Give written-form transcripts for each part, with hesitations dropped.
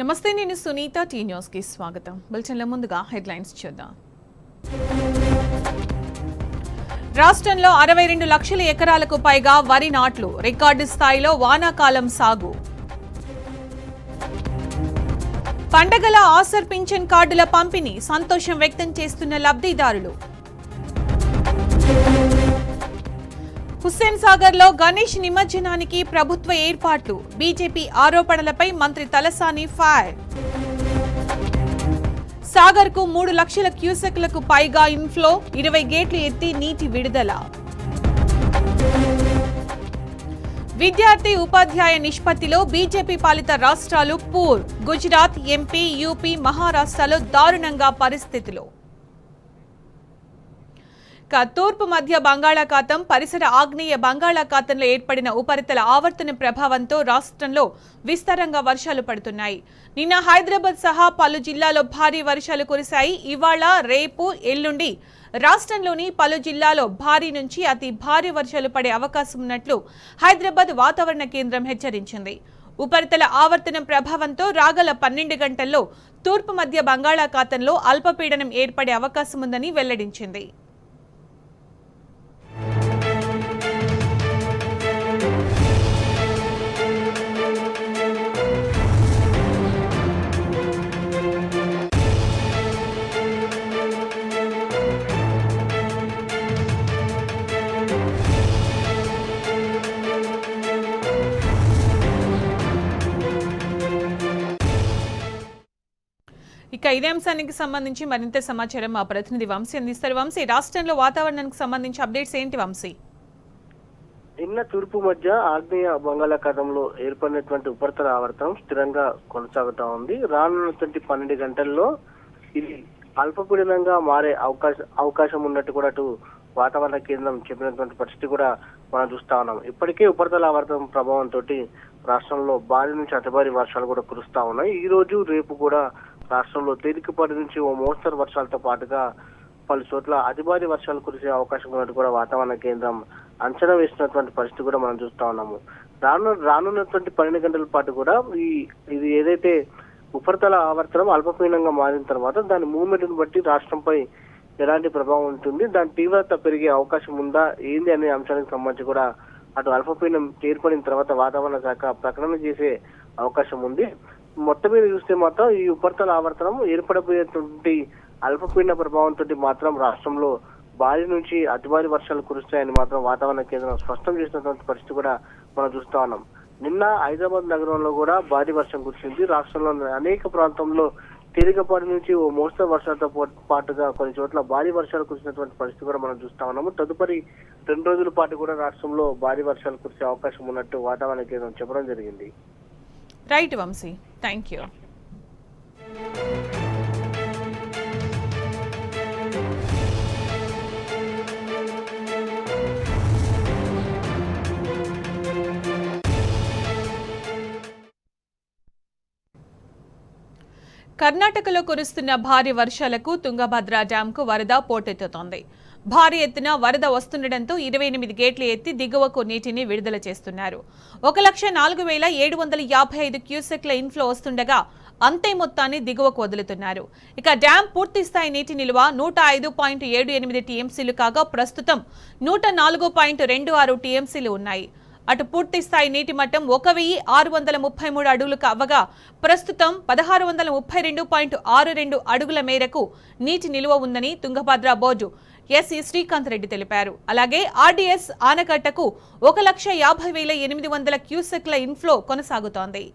నమస్తే, నేను Sunitha. Tea news కి స్వాగతం. బులెటిన్ల ముందుగా హెడ్లైన్స్ చూద్దాం. రాష్ట్రంలో 62 లక్షల ఎకరాలకు పైగా వరి నాట్లు, రికార్డు స్థాయిలో వానాకాలం సాగు. పండగల ఆసర్ పింఛన్ కార్డుల పంపిణీ, సంతోషం వ్యక్తం చేస్తున్న లబ్ధిదారులు. హుస్సేన్ సాగర్ లో గణేష్ నిమజ్జనానికి ప్రభుత్వ ఏర్పాట్లు, బీజేపీ ఆరోపణలపై మంత్రి తలసాని ఫైర్. సాగర్ కు 3 లక్షల క్యూసెక్లకు పైగా ఇన్ఫ్లో, 20 గేట్లు ఎత్తి నీటి విడుదల. విద్యార్థి ఉపాధ్యాయ నిష్పత్తిలో బీజేపీ పాలిత రాష్ట్రాలు పూర్, గుజరాత్, ఎంపీ, యూపీ, మహారాష్ట్రలో దారుణంగా పరిస్థితులు. తూర్పు మధ్య బంగాళాఖాతం, పరిసర ఆగ్నేయ బంగాళాఖాతంలో ఏర్పడిన ఉపరితల ఆవర్తన ప్రభావంతో రాష్ట్రంలో విస్తారంగా వర్షాలు పడుతున్నాయి. నిన్న హైదరాబాద్ సహా పలు జిల్లాల్లో భారీ వర్షాలు కురిశాయి. ఇవాళ, రేపు, ఎల్లుండి రాష్ట్రంలోని పలు జిల్లాల్లో భారీ నుంచి అతి భారీ వర్షాలు పడే అవకాశం ఉన్నట్లు హైదరాబాద్ వాతావరణ కేంద్రం హెచ్చరించింది. ఉపరితల ఆవర్తనం ప్రభావంతో రాగల 12 గంటల్లో తూర్పు మధ్య బంగాళాఖాతంలో అల్పపీడనం ఏర్పడే అవకాశం ఉందని వెల్లడించింది. ఇక ఇదే అంశానికి సంబంధించి మరింత సమాచారం మా ప్రతినిధి వంశీ అందిస్తారు. వంశీ, రాష్ట్రంలో వాతావరణానికి సంబంధించి అప్డేట్స్ ఏంటి వంశీ? నిన్న తూర్పు మధ్య ఆగ్నేయ బంగాళాఖాతంలో ఏర్పడినటువంటి ఉపరితల ఆవర్తనం స్థిరంగా కొనసాగుతా ఉంది. రానున్నటువంటి 12 గంటల్లో ఇది అల్పపీడనంగా మారే అవకాశం ఉన్నట్టు కూడా అటు వాతావరణ కేంద్రం చెప్పినటువంటి పరిస్థితి కూడా మనం చూస్తా ఉన్నాం. ఇప్పటికే ఉపరితల ఆవర్తనం ప్రభావంతో రాష్ట్రంలో భారీ నుంచి అతి భారీ వర్షాలు కూడా కురుస్తా ఉన్నాయి. ఈ రోజు, రేపు కూడా రాష్ట్రంలో తేలికపాటి నుంచి ఓ మోస్తరు వర్షాలతో పాటుగా పలు చోట్ల అతి భారీ వర్షాలు కురిసే అవకాశం ఉన్నట్టు కూడా వాతావరణ కేంద్రం అంచనా వేసినటువంటి పరిస్థితి కూడా మనం చూస్తా ఉన్నాము. రానున్నటువంటి 12 గంటల పాటు కూడా ఇది ఏదైతే ఉపరితల ఆవర్తనం అల్పపీడనంగా మారిన తర్వాత దాని మూవ్మెంట్ ను బట్టి రాష్ట్రంపై ఎలాంటి ప్రభావం ఉంటుంది, దాని తీవ్రత పెరిగే అవకాశం ఉందా ఏంది అనే అంశానికి సంబంధించి కూడా అటు అల్పపీడనం ఏర్పడిన తర్వాత వాతావరణ శాఖ ప్రకటన చేసే అవకాశం ఉంది. మొత్తం మీద చూస్తే మాత్రం ఈ ఉపరితల ఆవర్తనం ఏర్పడబోయేటువంటి అల్పపీడన ప్రభావంతో మాత్రం రాష్ట్రంలో భారీ నుంచి అతి భారీ వర్షాలు కురుస్తాయని మాత్రం వాతావరణ కేంద్రం స్పష్టం చేసినటువంటి పరిస్థితి కూడా మనం చూస్తా ఉన్నాం. నిన్న హైదరాబాద్ నగరంలో కూడా భారీ వర్షం కురిసింది. రాష్ట్రంలో అనేక ప్రాంతంలో తేలికపాటి నుంచి ఓ మోస్తరు వర్షాలతో పాటుగా కొన్ని చోట్ల భారీ వర్షాలు కురిసినటువంటి పరిస్థితి కూడా మనం చూస్తా ఉన్నాము. తదుపరి 2 రోజుల పాటు కూడా రాష్ట్రంలో భారీ వర్షాలు కురిసే అవకాశం ఉన్నట్టు వాతావరణ కేంద్రం చెప్పడం జరిగింది. Right Vamshi, thank you. కర్ణాటకలో కురుస్తున్న భారీ వర్షాలకు తుంగభద్ర డ్యాంకు వరద పోటెత్తుతోంది. భారీ ఎత్తున వరద వస్తుండటంతో 28 గేట్లు ఎత్తి దిగువకు నీటిని విడుదల చేస్తున్నారు. 1,04,755 క్యూసెక్ల ఇన్ఫ్లో వస్తుండగా అంతే మొత్తాన్ని దిగువకు వదులుతున్నారు. ఇక డ్యాం పూర్తిస్థాయి నీటి నిల్వ 105.78 టీఎంసీలు కాగా ప్రస్తుతం 104.26 టీఎంసీలు ఉన్నాయి. అటు పూర్తి స్థాయి నీటి మట్టం 1,633 అడుగులు కావగా ప్రస్తుతం 1,632.62 అడుగుల మేరకు నీటి నిలువ ఉందని తుంగభద్ర బోర్డు ఎస్ఈ శ్రీకాంత్ రెడ్డి తెలిపారు. అలాగే ఆర్డీఎస్ ఆనకట్టకు 1,50,800 క్యూసెక్ల ఇన్ఫ్లో కొనసాగుతోంది.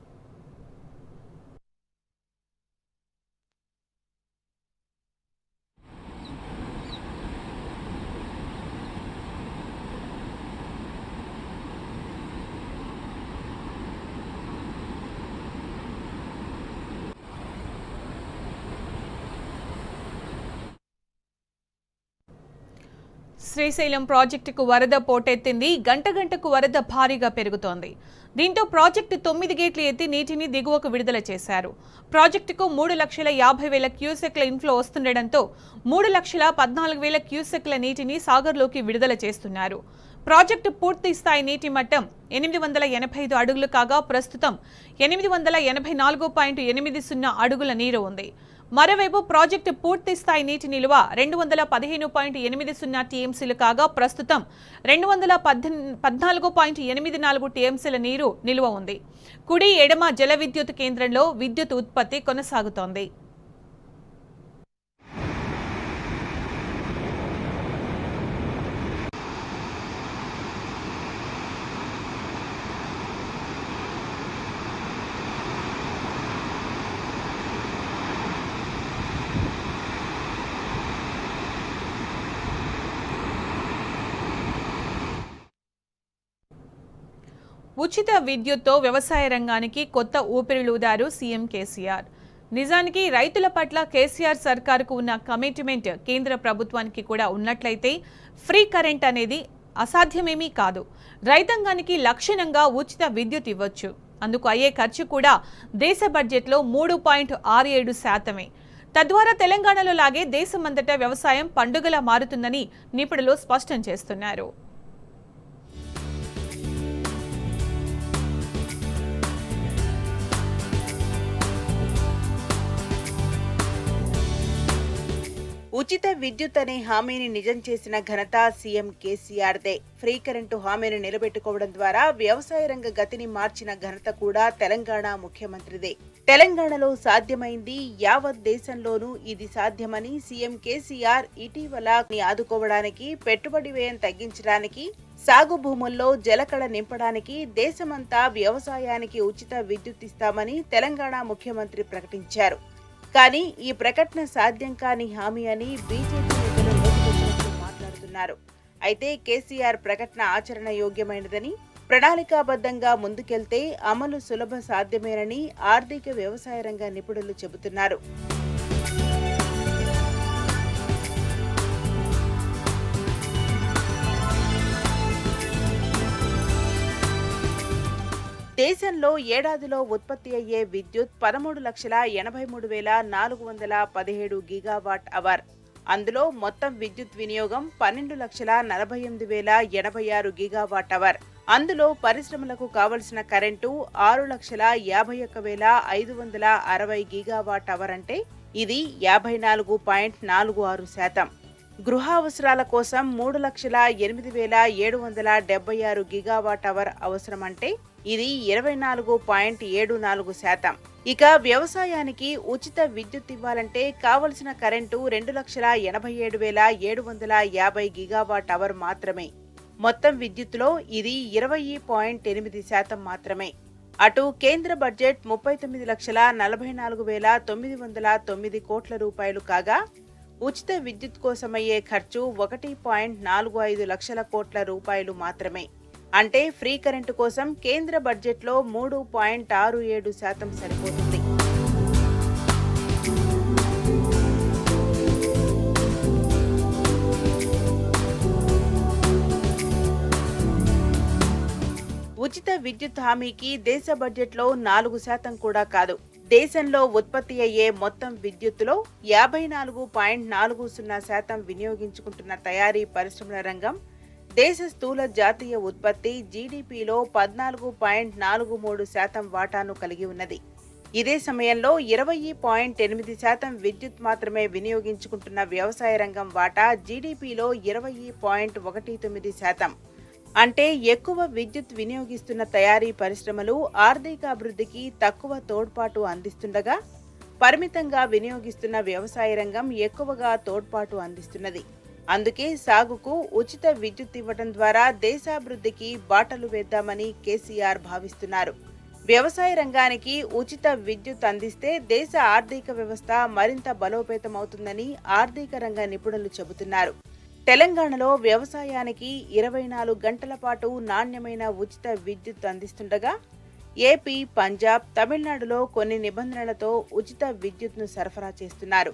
శ్రీశైలం ప్రాజెక్టుకు వరద పోటెత్తింది. గంటకు వరద భారీగా పెరుగుతోంది. దీంతో ప్రాజెక్టు 9 గేట్లు ఎత్తి నీటిని దిగువకు విడుదల చేశారు. ప్రాజెక్టుకు 3,50,000 క్యూసెక్ల ఇన్ఫ్లో వస్తుండటంతో 3,14,000 క్యూసెక్ల నీటిని సాగర్లోకి విడుదల చేస్తున్నారు. ప్రాజెక్టు పూర్తి స్థాయి నీటి మట్టం 885 అడుగులు కాగా ప్రస్తుతం 884.80 అడుగుల నీరు ఉంది. మరోవైపు ప్రాజెక్టు పూర్తి స్థాయి నీటి నిలువ 215.80 టీఎంసీలు కాగా ప్రస్తుతం 214.84 టీఎంసీల నీరు నిలువ ఉంది. కుడి ఎడమ జల విద్యుత్ కేంద్రంలో విద్యుత్ ఉత్పత్తి కొనసాగుతోంది. ఉచిత విద్యుత్తో వ్యవసాయ రంగానికి కొత్త ఊపిరిలూదారు సీఎం కేసీఆర్. నిజానికి రైతుల పట్ల కేసీఆర్ సర్కారుకు ఉన్న కమిట్మెంట్ కేంద్ర ప్రభుత్వానికి కూడా ఉన్నట్లయితే ఫ్రీ కరెంట్ అనేది అసాధ్యమేమీ కాదు. రైతాంగానికి లక్షణంగా ఉచిత విద్యుత్ ఇవ్వచ్చు. అందుకు అయ్యే ఖర్చు కూడా దేశ బడ్జెట్లో 3.67%. తద్వారా తెలంగాణలో లాగే దేశమంతటా వ్యవసాయం పండుగలా మారుతుందని నిపుణులు స్పష్టం చేస్తున్నారు. ఉచిత విద్యుత్ అనే హామీని నిజం చేసిన ఘనత సీఎం కేసీఆర్దే. ఫ్రీ కరెంటు హామీని నిలబెట్టుకోవడం ద్వారా వ్యవసాయ రంగ గతిని మార్చిన ఘనత కూడా తెలంగాణ ముఖ్యమంత్రిదే. తెలంగాణలో సాధ్యమైంది యావత్ దేశంలోనూ ఇది సాధ్యమని సీఎం కేసీఆర్ ఇటీవల ఆదుకోవడానికి, పెట్టుబడి వ్యయం తగ్గించడానికి, సాగు భూముల్లో జలకళ నింపడానికి దేశమంతా వ్యవసాయానికి ఉచిత విద్యుత్ ఇస్తామని తెలంగాణ ముఖ్యమంత్రి ప్రకటించారు. కానీ ఈ ప్రకటన సాధ్యం కాని హామీ అని బీజేపీ నేతలు నోటికొచ్చినట్లు మాట్లాడుతున్నారు. అయితే కేసీఆర్ ప్రకటన ఆచరణ యోగ్యమైనదని, ప్రణాళికాబద్ధంగా ముందుకెళ్తే అమలు సులభ సాధ్యమేనని ఆర్థిక వ్యవసాయ రంగ నిపుణులు చెబుతున్నారు. దేశంలో ఏడాదిలో ఉత్పత్తి అయ్యే విద్యుత్ 13,83,417 గిగావాట్ అవర్. అందులో మొత్తం విద్యుత్ వినియోగం 12,48,086 గిగావాట్ అవర్. అందులో పరిశ్రమలకు కావలసిన కరెంటు 6,51,560 గిగావాట్ అవర్. అంటే ఇది 54.46%. గృహ అవసరాల కోసం 3,08,776 గిగావాట్ అవర్ అవసరం. అంటే ఇది 24.74%. ఇక వ్యవసాయానికి ఉచిత విద్యుత్ ఇవ్వాలంటే కావలసిన కరెంటు 2,87,750 గిగావాట్ అవర్ మాత్రమే. మొత్తం విద్యుత్తులో ఇది 20.8% మాత్రమే. అటు కేంద్ర బడ్జెట్ 39,44,909 కోట్ల రూపాయలు కాగా ఉచిత విద్యుత్ కోసమయ్యే ఖర్చు 1.45 లక్షల కోట్ల రూపాయలు మాత్రమే. అంటే ఫ్రీ కరెంటు కోసం కేంద్ర బడ్జెట్లో 3.67% సరిపోతుంది. ఉచిత విద్యుత్ హామీకి దేశ బడ్జెట్లో 4% కూడా కాదు. దేశంలో ఉత్పత్తి అయ్యే మొత్తం విద్యుత్తులో 54.40% వినియోగించుకుంటున్న తయారీ పరిశ్రమల రంగం దేశ స్థూల జాతీయ ఉత్పత్తి జీడీపీలో 14.43% వాటాను కలిగి ఉన్నది. ఇదే సమయంలో 20.8% విద్యుత్ మాత్రమే వినియోగించుకుంటున్న వ్యవసాయ రంగం వాటా జీడీపీలో 20.19%. అంటే ఎక్కువ విద్యుత్ వినియోగిస్తున్న తయారీ పరిశ్రమలు ఆర్థికాభివృద్ధికి తక్కువ తోడ్పాటు అందిస్తుండగా, పరిమితంగా వినియోగిస్తున్న వ్యవసాయ రంగం ఎక్కువగా తోడ్పాటు అందిస్తున్నది. అందుకే సాగుకు ఉచిత విద్యుత్ ఇవ్వడం ద్వారా దేశాభివృద్ధికి బాటలు వేద్దామని కేసీఆర్ భావిస్తున్నారు. వ్యవసాయ రంగానికి ఉచిత విద్యుత్ అందిస్తే దేశ ఆర్థిక వ్యవస్థ మరింత బలోపేతమవుతుందని ఆర్థిక రంగ నిపుణులు చెబుతున్నారు. తెలంగాణలో వ్యవసాయానికి 24 గంటల పాటు నాణ్యమైన ఉచిత విద్యుత్ అందిస్తుండగా ఏపీ, పంజాబ్, తమిళనాడులో కొన్ని నిబంధనలతో ఉచిత విద్యుత్ను సరఫరా చేస్తున్నారు.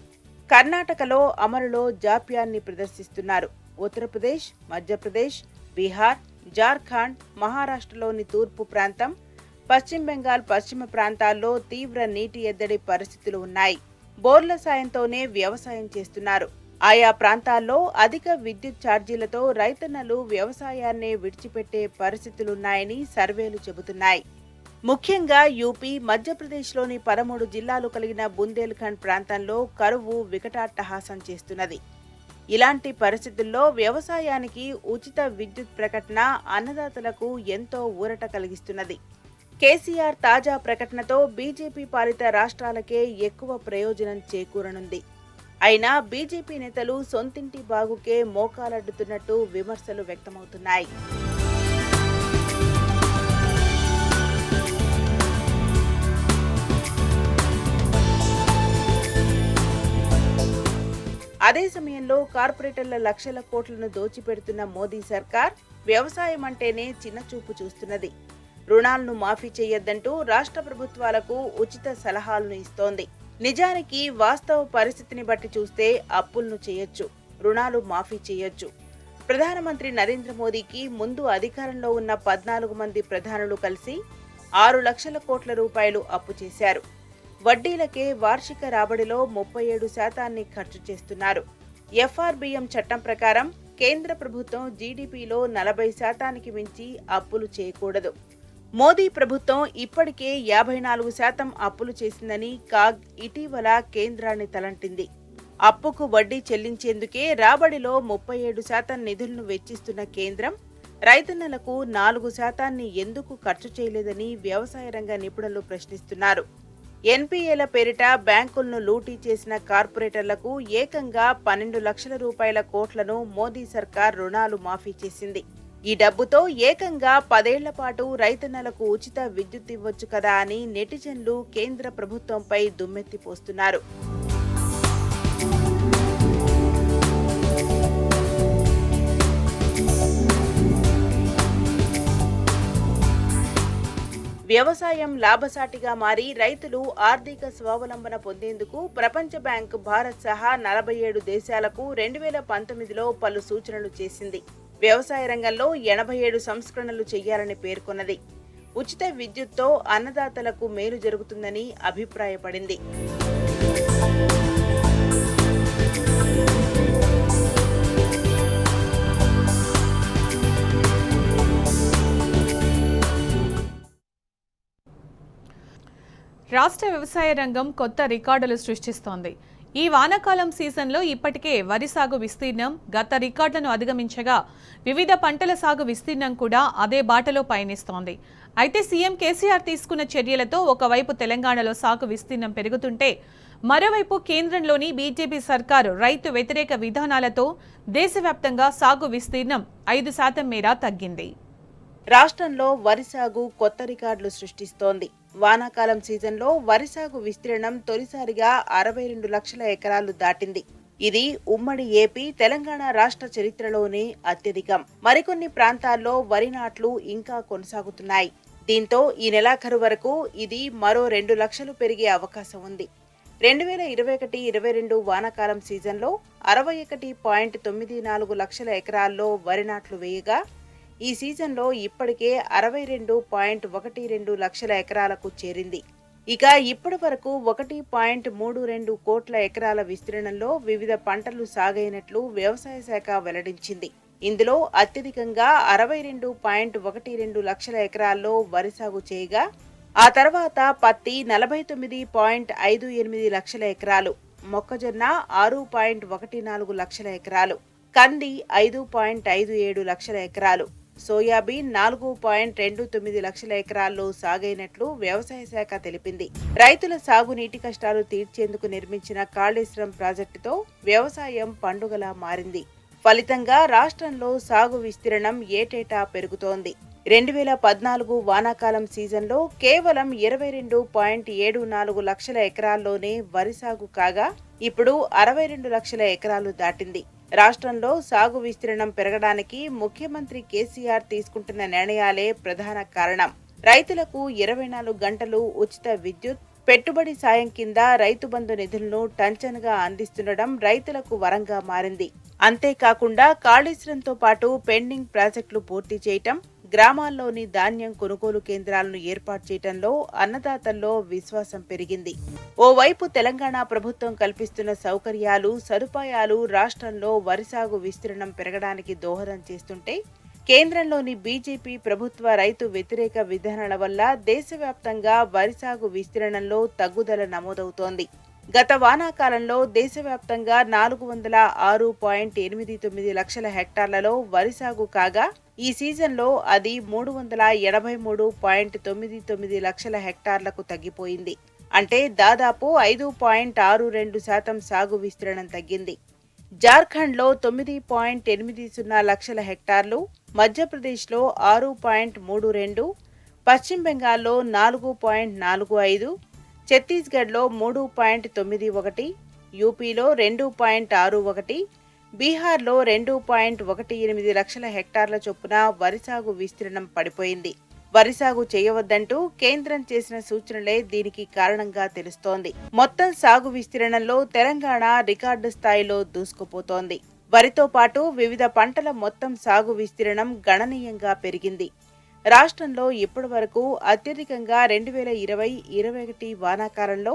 కర్ణాటకలో అమలులో జాప్యాన్ని ప్రదర్శిస్తున్నారు. ఉత్తరప్రదేశ్, మధ్యప్రదేశ్, బీహార్, జార్ఖండ్, మహారాష్ట్రలోని తూర్పు ప్రాంతం, పశ్చిమ బెంగాల్ పశ్చిమ ప్రాంతాల్లో తీవ్ర నీటి ఎద్దడి పరిస్థితులు ఉన్నాయి. బోర్ల సాయంతోనే వ్యవసాయం చేస్తున్నారు. ఆయా ప్రాంతాల్లో అధిక విద్యుత్ ఛార్జీలతో రైతన్నలు వ్యవసాయాన్నే విడిచిపెట్టే పరిస్థితులున్నాయని సర్వేలు చెబుతున్నాయి. ముఖ్యంగా యూపీ, మధ్యప్రదేశ్లోని 13 జిల్లాలు కలిగిన బుందేల్ఖండ్ ప్రాంతంలో కరువు వికటాట్టహాసం చేస్తున్నది. ఇలాంటి పరిస్థితుల్లో వ్యవసాయానికి ఉచిత విద్యుత్ ప్రకటన అన్నదాతలకు ఎంతో ఊరట కలిగిస్తున్నది. కేసీఆర్ తాజా ప్రకటనతో బీజేపీ పాలిత రాష్ట్రాలకే ఎక్కువ ప్రయోజనం చేకూరనుంది. అయినా బీజేపీ నేతలు సొంతింటి బాగుకే మోకాలడ్డుతున్నట్టు విమర్శలు వ్యక్తమవుతున్నాయి. అదే సమయంలో కార్పొరేటర్ల లక్షల కోట్లను దోచిపెడుతున్న మోదీ సర్కార్ వ్యవసాయం అంటేనే చిన్నచూపు చూస్తున్నది. రుణాలను మాఫీ చేయొద్దంటూ రాష్ట్ర ప్రభుత్వాలకు ఉచిత సలహాలను ఇస్తోంది. నిజానికి వాస్తవ పరిస్థితిని బట్టి చూస్తే అప్పులను చేయొచ్చు, రుణాలు మాఫీ చేయొచ్చు. ప్రధానమంత్రి నరేంద్ర మోదీకి ముందు అధికారంలో ఉన్న 14 మంది ప్రధానులు కలిసి 6 లక్షల కోట్ల రూపాయలు అప్పు చేశారు. వడ్డీలకే వార్షిక రాబడిలో 37% ఖర్చు చేస్తున్నారు. ఎఫ్ఆర్బిఎం చట్టం ప్రకారం కేంద్ర ప్రభుత్వం జీడీపీలో 40% మించి అప్పులు చేయకూడదు. మోదీ ప్రభుత్వం ఇప్పటికే 54% అప్పులు చేసిందని కాగ్ ఇటీవల కేంద్రాన్ని తలంటింది. అప్పుకు వడ్డీ చెల్లించేందుకే రాబడిలో 37% నిధులను వెచ్చిస్తున్న కేంద్రం రైతన్నలకు 4% ఎందుకు ఖర్చు చేయలేదని వ్యవసాయ రంగ నిపుణులు ప్రశ్నిస్తున్నారు. ఎన్పీఏల పేరిట బ్యాంకులను లూటీ చేసిన కార్పొరేటర్లకు ఏకంగా 12 లక్షల రూపాయల కోట్లను మోదీ సర్కార్ రుణాలు మాఫీ చేసింది. ఈ డబ్బుతో ఏకంగా 10 ఏళ్ల పాటు రైతన్నలకు ఉచిత విద్యుత్ ఇవ్వొచ్చు కదా అని నెటిజన్లు కేంద్ర ప్రభుత్వంపై దుమ్మెత్తిపోస్తున్నారు. వ్యవసాయం లాభసాటిగా మారి రైతులు ఆర్థిక స్వావలంబన పొందేందుకు ప్రపంచ బ్యాంక్ భారత్ సహా 47 దేశాలకు 2019లో పలు సూచనలు చేసింది. వ్యవసాయ రంగంలో 87 సంస్కరణలు చేయాలని పేర్కొన్నది. ఉచిత విద్యుత్తో అన్నదాతలకు మేలు జరుగుతుందని అభిప్రాయపడింది. రాష్ట్ర వ్యవసాయ రంగం కొత్త రికార్డులు సృష్టిస్తోంది. ఈ వానాకాలం సీజన్లో ఇప్పటికే వరి సాగు విస్తీర్ణం గత రికార్డులను అధిగమించగా వివిధ పంటల సాగు విస్తీర్ణం కూడా అదే బాటలో పయనిస్తోంది. అయితే సీఎం కేసీఆర్ తీసుకున్న చర్యలతో ఒకవైపు తెలంగాణలో సాగు విస్తీర్ణం పెరుగుతుంటే మరోవైపు కేంద్రంలోని బీజేపీ సర్కారు రైతు వ్యతిరేక విధానాలతో దేశవ్యాప్తంగా సాగు విస్తీర్ణం 5% మేర తగ్గింది. రాష్ట్రంలో వరి సాగు కొత్త రికార్డులు సృష్టిస్తోంది. వానాకాలం సీజన్లో వరి సాగు విస్తీర్ణం తొలిసారిగా 62 లక్షల ఎకరాలు దాటింది. ఇది ఉమ్మడి ఏపీ, తెలంగాణ రాష్ట్ర చరిత్రలోనే అత్యధికం. మరికొన్ని ప్రాంతాల్లో వరి నాట్లు ఇంకా కొనసాగుతున్నాయి. దీంతో ఈ నెలాఖరు వరకు ఇది మరో 2 లక్షలు పెరిగే అవకాశం ఉంది. 2021-22 వానాకాలం సీజన్లో 61.94 లక్షల ఎకరాల్లో వరి నాట్లు వేయగా ఈ సీజన్లో ఇప్పటికే 62.12 లక్షల ఎకరాలకు చేరింది. ఇక ఇప్పటి వరకు 1.32 కోట్ల ఎకరాల విస్తీర్ణంలో వివిధ పంటలు సాగైనట్లు వ్యవసాయ శాఖ వెల్లడించింది. ఇందులో అత్యధికంగా 62.12 లక్షల ఎకరాల్లో వరి సాగు చేయగా ఆ తర్వాత పత్తి 49.58 లక్షల ఎకరాలు, మొక్కజొన్న 6.14 లక్షల ఎకరాలు, కంది 5.57 లక్షల ఎకరాలు, సోయాబీన్ 4.29 లక్షల ఎకరాల్లో సాగైనట్లు వ్యవసాయ శాఖ తెలిపింది. రైతుల సాగునీటి కష్టాలు తీర్చేందుకు నిర్మించిన కాళేశ్వరం ప్రాజెక్టుతో వ్యవసాయం పండుగలా మారింది. ఫలితంగా రాష్ట్రంలో సాగు విస్తీర్ణం ఏటేటా పెరుగుతోంది. 2014 వానాకాలం సీజన్లో కేవలం 22.74 లక్షల ఎకరాల్లోనే వరి సాగు కాగా ఇప్పుడు 62 లక్షల ఎకరాలు దాటింది. రాష్ట్రంలో సాగు విస్తీర్ణం పెరగడానికి ముఖ్యమంత్రి కేసీఆర్ తీసుకుంటున్న నిర్ణయాలే ప్రధాన కారణం. రైతులకు 24 గంటలు ఉచిత విద్యుత్, పెట్టుబడి సాయం కింద రైతు బంధు నిధులను టంచనుగా అందిస్తుండడం రైతులకు వరంగా మారింది. అంతేకాకుండా కాళేశ్వరంతో పాటు పెండింగ్ ప్రాజెక్టులు పూర్తి చేయటం, గ్రామాల్లోని ధాన్యం కొనుగోలు కేంద్రాలను ఏర్పాటు చేయడంలో అన్నదాతల్లో విశ్వాసం పెరిగింది. ఓవైపు తెలంగాణ ప్రభుత్వం కల్పిస్తున్న సౌకర్యాలు, సదుపాయాలు రాష్ట్రంలో వరి సాగు విస్తీర్ణం పెరగడానికి దోహదం చేస్తుంటే, కేంద్రంలోని బీజేపీ ప్రభుత్వ రైతు వ్యతిరేక విధానాల వల్ల దేశవ్యాప్తంగా వరి సాగు విస్తీర్ణంలో తగ్గుదల నమోదవుతోంది. గత వానాకాలంలో దేశవ్యాప్తంగా 406.89 లక్షల హెక్టార్లలో వరి సాగు కాగా, ఈ సీజన్లో అది 383.99 లక్షల హెక్టార్లకు తగ్గిపోయింది. అంటే దాదాపు 5.62% సాగు విస్తీర్ణం తగ్గింది. జార్ఖండ్లో 9.80 లక్షల హెక్టార్లు, మధ్యప్రదేశ్లో 6.32, పశ్చిమ బెంగాల్లో 4.45, ఛత్తీస్గఢ్లో 3.91, యూపీలో 2.61, బీహార్లో 2.18 లక్షల హెక్టార్ల చొప్పున వరి సాగు విస్తీర్ణం పడిపోయింది. వరి సాగు చేయవద్దంటూ కేంద్రం చేసిన సూచనలే దీనికి కారణంగా తెలుస్తోంది. మొత్తం సాగు విస్తీర్ణంలో తెలంగాణ రికార్డు స్థాయిలో దూసుకుపోతోంది. వరితో పాటు వివిధ పంటల మొత్తం సాగు విస్తీర్ణం గణనీయంగా పెరిగింది. రాష్ట్రంలో ఇప్పటి వరకు అత్యధికంగా 2020-21 వానాకాలంలో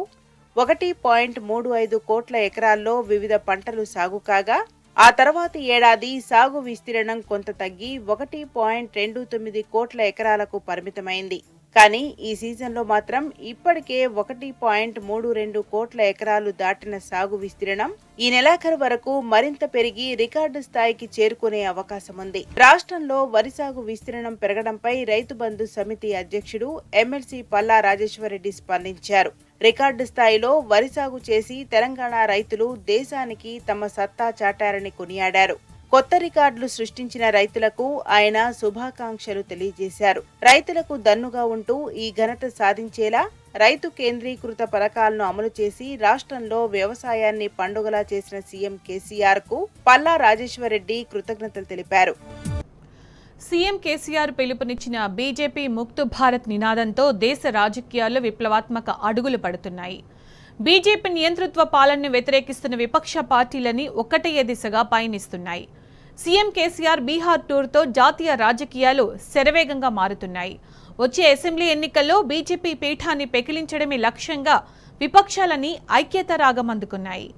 1.35 కోట్ల ఎకరాల్లో వివిధ పంటలు సాగు కాగా, ఆ తర్వాతి ఏడాది సాగు విస్తీర్ణం కొంత తగ్గి 1.29 కోట్ల ఎకరాలకు పరిమితమైంది. కానీ ఈ సీజన్లో మాత్రం ఇప్పటికే 1.32 కోట్ల ఎకరాలు దాటిన సాగు విస్తీర్ణం ఈ నెలాఖరు వరకు మరింత పెరిగి రికార్డు స్థాయికి చేరుకునే అవకాశం ఉంది. రాష్ట్రంలో వరి సాగు విస్తీర్ణం పెరగడంపై రైతు బంధు సమితి అధ్యక్షుడు ఎమ్మెల్సీ పల్లా రాజేశ్వరరెడ్డి స్పందించారు. రికార్డు స్థాయిలో వరి సాగు చేసి తెలంగాణ రైతులు దేశానికి తమ సత్తా చాటారని కొనియాడారు. కొత్త రికార్డులు సృష్టించిన రైతులకు ఆయన శుభాకాంక్షలు తెలియజేశారు. రైతులకు దన్నుగా ఉంటూ ఈ ఘనత సాధించేలా రైతు కేంద్రీకృత పథకాలను అమలు చేసి రాష్ట్రంలో వ్యవసాయాన్ని పండుగలా చేసిన సీఎం కేసీఆర్ కు పల్లా రాజేశ్వరరెడ్డి కృతజ్ఞతలు తెలిపారు. సీఎం కేసీఆర్ పిలుపునిచ్చిన బీజేపీ ముక్త్ భారత్ నినాదంతో దేశ రాజకీయాల్లో విప్లవాత్మక అడుగులు పడుతున్నాయి. బీజేపీ నియంతృత్వ పాలనను వ్యతిరేకిస్తున్న విపక్ష పార్టీలని ఒక్కటయ్యే దిశగా పయనిస్తున్నాయి. సీఎం కేసీఆర్ బీహార్ టూర్తో జాతీయ రాజకీయాలు శరవేగంగా మారుతున్నాయి. వచ్చే అసెంబ్లీ ఎన్నికల్లో బీజేపీ పీఠాన్ని పెకిలించడమే లక్ష్యంగా విపక్షాలని ఐక్యత రాగం అందుకున్నాయి.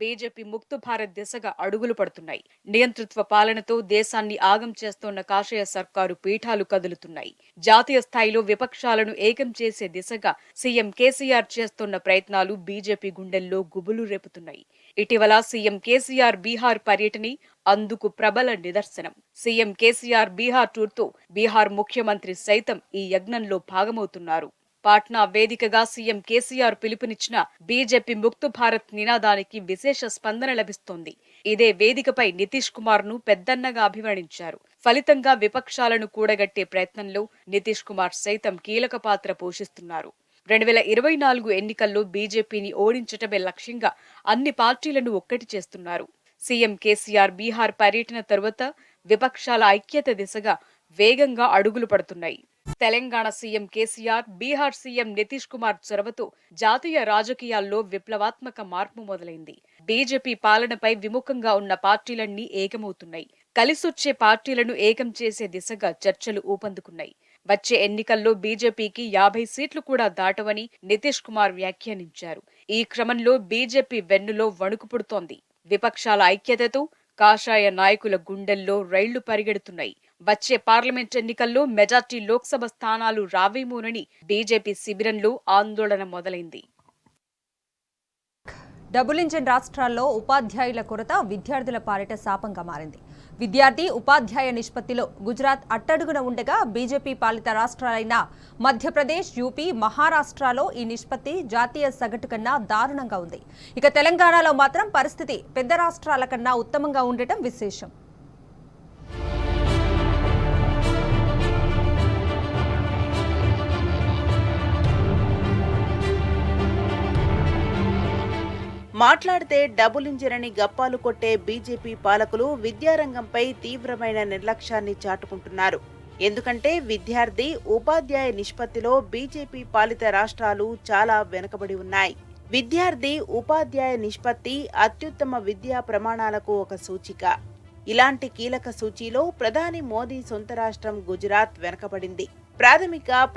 బీజేపీ ముక్త భారత్ దిశగా అడుగులు పడుతున్నాయి. నియంతృత్వ పాలనతో దేశాన్ని ఆగం చేస్తోన్న కాషాయ సర్కారు పీఠాలు కదులుతున్నాయి. జాతీయ స్థాయిలో విపక్షాలను ఏకం చేసే దిశగా సీఎం కేసీఆర్ చేస్తోన్న ప్రయత్నాలు బీజేపీ గుండెల్లో గుబులు రేపుతున్నాయి. ఇటీవల సీఎం కేసీఆర్ బీహార్ పర్యటన అందుకు ప్రబల నిదర్శనం. సీఎం కేసీఆర్ బీహార్ టూర్తో బీహార్ ముఖ్యమంత్రి సైతం ఈ యజ్ఞంలో భాగమవుతున్నారు. పాట్నా వేదికగా సీఎం కేసీఆర్ పిలుపునిచ్చిన బీజేపీ ముక్త్ భారత్ నినాదానికి విశేష స్పందన లభిస్తోంది. ఇదే వేదికపై నితీష్ కుమార్ ను పెద్దన్నగా అభివర్ణించారు. ఫలితంగా విపక్షాలను కూడగట్టే ప్రయత్నంలో నితీష్ కుమార్ సైతం కీలక పాత్ర పోషిస్తున్నారు. 2024 ఎన్నికల్లో బీజేపీని ఓడించటమే లక్ష్యంగా అన్ని పార్టీలను ఒక్కటి చేస్తున్నారు. సీఎం కేసీఆర్ బీహార్ పర్యటన తరువాత విపక్షాల ఐక్యత దిశగా వేగంగా అడుగులు పడుతున్నాయి. తెలంగాణ సీఎం కేసీఆర్, బీహార్ సీఎం నితీష్ కుమార్ చొరవతో జాతీయ రాజకీయాల్లో విప్లవాత్మక మార్పు మొదలైంది. బీజేపీ పాలనపై విముఖంగా ఉన్న పార్టీలన్నీ ఏకమవుతున్నాయి. కలిసొచ్చే పార్టీలను ఏకం చేసే దిశగా చర్చలు ఊపందుకున్నాయి. వచ్చే ఎన్నికల్లో బీజేపీకి 50 సీట్లు కూడా దాటవని నితీష్ కుమార్ వ్యాఖ్యానించారు. ఈ క్రమంలో బీజేపీ వెన్నులో వణుకు పుడుతోంది. విపక్షాల ఐక్యతతో కాషాయ నాయకుల గుండెల్లో రైళ్లు పరిగెడుతున్నాయి. వచ్చే పార్లమెంట్ ఎన్నికల్లో మెజార్టీ లోక్సభ స్థానాలు రావేమోనని బీజేపీ శిబిరంలో ఆందోళన మొదలైంది. డబుల్ ఇంజిన్ రాష్ట్రాల్లో ఉపాధ్యాయుల కొరత విద్యార్థుల పాలిట శాపంగా మారింది. విద్యార్థి ఉపాధ్యాయ నిష్పత్తిలో గుజరాత్ అట్టడుగున ఉండగా బీజేపీ పాలిత రాష్ట్రాలైన మధ్యప్రదేశ్, యూపీ, మహారాష్ట్రలో ఈ నిష్పత్తి జాతీయ సగటు కన్నా దారుణంగా ఉంది. ఇక తెలంగాణలో మాత్రం పరిస్థితి పెద్ద రాష్ట్రాల కన్నా ఉత్తమంగా ఉండటం విశేషం. మాట్లాడితే డబుల్ ఇంజిన్ అని గప్పాలు కొట్టే బీజేపీ పాలకులు విద్యారంగంపై తీవ్రమైన నిర్లక్ష్యాన్ని చాటుకుంటున్నారు. ఎందుకంటే విద్యార్థి, ఉపాధ్యాయ నిష్పత్తిలో బీజేపీ పాలిత రాష్ట్రాలు చాలా వెనుకబడి ఉన్నాయి. విద్యార్థి ఉపాధ్యాయ నిష్పత్తి అత్యుత్తమ విద్యా ప్రమాణాలకు ఒక సూచిక. ఇలాంటి కీలక సూచీలో ప్రధాని మోదీ సొంత రాష్ట్రం గుజరాత్ వెనకబడింది.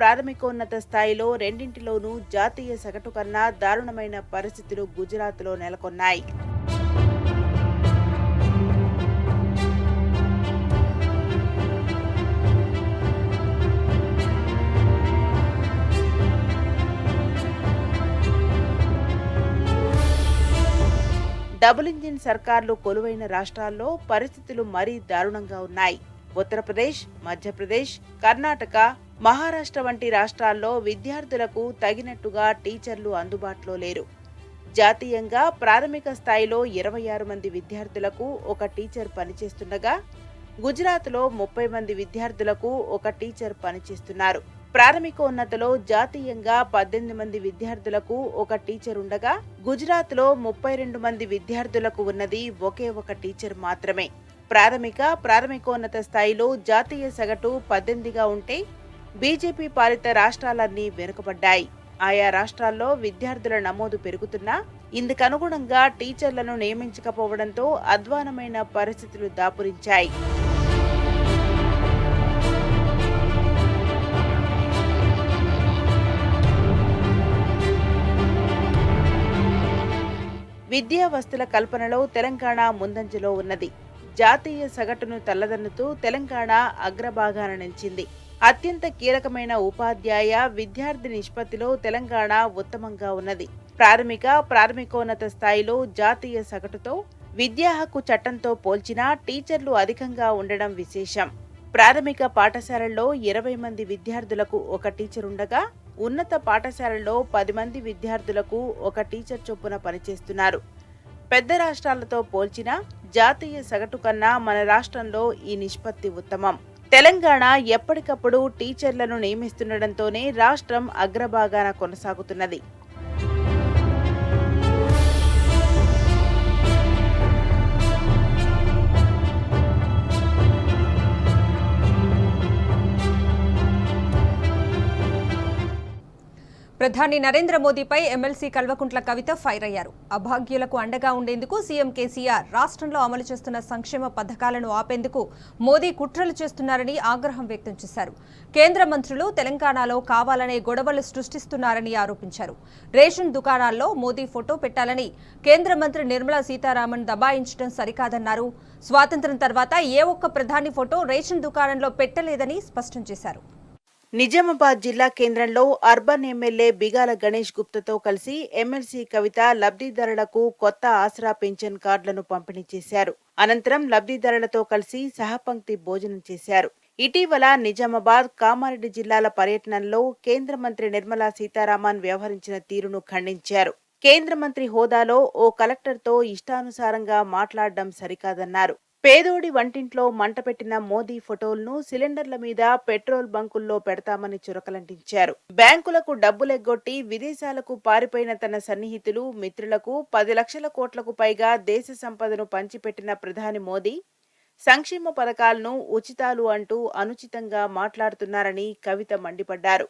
ప్రాథమికోన్నత స్థాయిలో రెండింటిలోనూ జాతీయ సగటు కన్నా దారుణమైన పరిస్థితులు గుజరాత్లో నెలకొన్నాయి. డబుల్ ఇంజిన్ సర్కార్లు కొలువైన రాష్ట్రాల్లో పరిస్థితులు మరీ దారుణంగా ఉన్నాయి. ఉత్తరప్రదేశ్, మధ్యప్రదేశ్, కర్ణాటక, మహారాష్ట్ర వంటి రాష్ట్రాల్లో విద్యార్థులకు తగినట్టుగా టీచర్లు అందుబాటులో లేరు. జాతీయంగా ప్రాథమిక స్థాయిలో 26 మంది విద్యార్థులకు ఒక టీచర్ పనిచేస్తుండగా గుజరాత్లో 30 మంది విద్యార్థులకు ఒక టీచర్ పనిచేస్తున్నారు. ప్రాథమికోన్నతలో జాతీయంగా 18 మంది విద్యార్థులకు ఒక టీచర్ ఉండగా గుజరాత్లో 32 మంది విద్యార్థులకు ఉన్నది ఒకే ఒక టీచర్ మాత్రమే. ప్రాథమికోన్నత స్థాయిలో జాతీయ సగటు 18గా ఉంటే బీజేపీ పాలిత రాష్ట్రాలన్నీ వెనుకబడ్డాయి. ఆయా రాష్ట్రాల్లో విద్యార్థుల నమోదు పెరుగుతున్నా ఇందుకనుగుణంగా టీచర్లను నియమించకపోవడంతో అధ్వానమైన పరిస్థితులు దాపురించాయి. విద్యా వస్తుల కల్పనలో తెలంగాణ ముందంజలో ఉన్నది. జాతీయ సగటును తల్లదన్నుతూ తెలంగాణ అగ్రభాగాన నిలిచింది. అత్యంత కీలకమైన ఉపాధ్యాయ విద్యార్థి నిష్పత్తిలో తెలంగాణ ఉత్తమంగా ఉన్నది. ప్రాథమికోన్నత స్థాయిలో జాతీయ సగటుతో విద్యా హక్కు చట్టంతో పోల్చినా టీచర్లు అధికంగా ఉండడం విశేషం. ప్రాథమిక పాఠశాలల్లో 20 మంది విద్యార్థులకు ఒక టీచర్ ఉండగా ఉన్నత పాఠశాలల్లో 10 మంది విద్యార్థులకు ఒక టీచర్ చొప్పున పనిచేస్తున్నారు. పెద్ద రాష్ట్రాలతో పోల్చినా జాతీయ సగటు కన్నా మన రాష్ట్రంలో ఈ నిష్పత్తి ఉత్తమం. తెలంగాణ ఎప్పటికప్పుడు టీచర్లను నియమిస్తుండటంతోనే రాష్ట్రం అగ్రభాగాన కొనసాగుతున్నది. ప్రధాని నరేంద్ర మోదీపై ఎమ్మెల్సీ కల్వకుంట్ల కవిత ఫైర్ అయ్యారు. అభాగ్యులకు అండగా ఉండేందుకు సీఎం కేసీఆర్ రాష్ట్రంలో అమలు చేస్తున్న సంక్షేమ పథకాలను ఆపేందుకు మోదీ కుట్రలు చేస్తున్నారని ఆగ్రహం వ్యక్తం చేశారు. కేంద్ర మంత్రులు తెలంగాణలో కావాలనే గొడవలు సృష్టిస్తున్నారని ఆరోపించారు. రేషన్ దుకాణాల్లో మోదీ ఫోటో పెట్టాలని కేంద్ర మంత్రి నిర్మలా సీతారామన్ దబాయించడం సరికాదన్నారు. స్వాతంత్ర్యం తర్వాత ఏ ఒక్క ప్రధాని ఫోటో రేషన్ దుకాణంలో పెట్టలేదని స్పష్టం చేశారు. నిజామాబాద్ జిల్లా కేంద్రంలో అర్బన్ ఎమ్మెల్యే బిగాల గణేష్ గుప్తాతో కలిసి ఎమ్మెల్సీ కవిత లబ్ధిదారులకు కొత్త ఆసరా పెన్షన్ కార్డులను పంపిణీ చేశారు. అనంతరం లబ్ధిదారులతో కలిసి సహపంక్తి భోజనం చేశారు. ఇటీవల నిజామాబాద్, కామారెడ్డి జిల్లాల పర్యటనలో కేంద్ర మంత్రి నిర్మలా సీతారామన్ వ్యవహరించిన తీరును ఖండించారు. కేంద్ర మంత్రి హోదాలో ఓ కలెక్టర్తో ఇష్టానుసారంగా మాట్లాడడం సరికాదన్నారు. పేదోడి వంటింట్లో మంట పెట్టిన మోదీ ఫోటోలను సిలిండర్ల మీద పెట్రోల్ బంకుల్లో పెడతామని చురకలంటించారు. బ్యాంకులకు డబ్బులెగ్గొట్టి విదేశాలకు పారిపోయిన తన సన్నిహితులు, మిత్రులకు 10 లక్షల కోట్లకు పైగా దేశ సంపదను పంచిపెట్టిన ప్రధాని మోదీ సంక్షేమ పథకాలను ఉచితాలు అంటూ అనుచితంగా మాట్లాడుతున్నారని కవిత మండిపడ్డారు.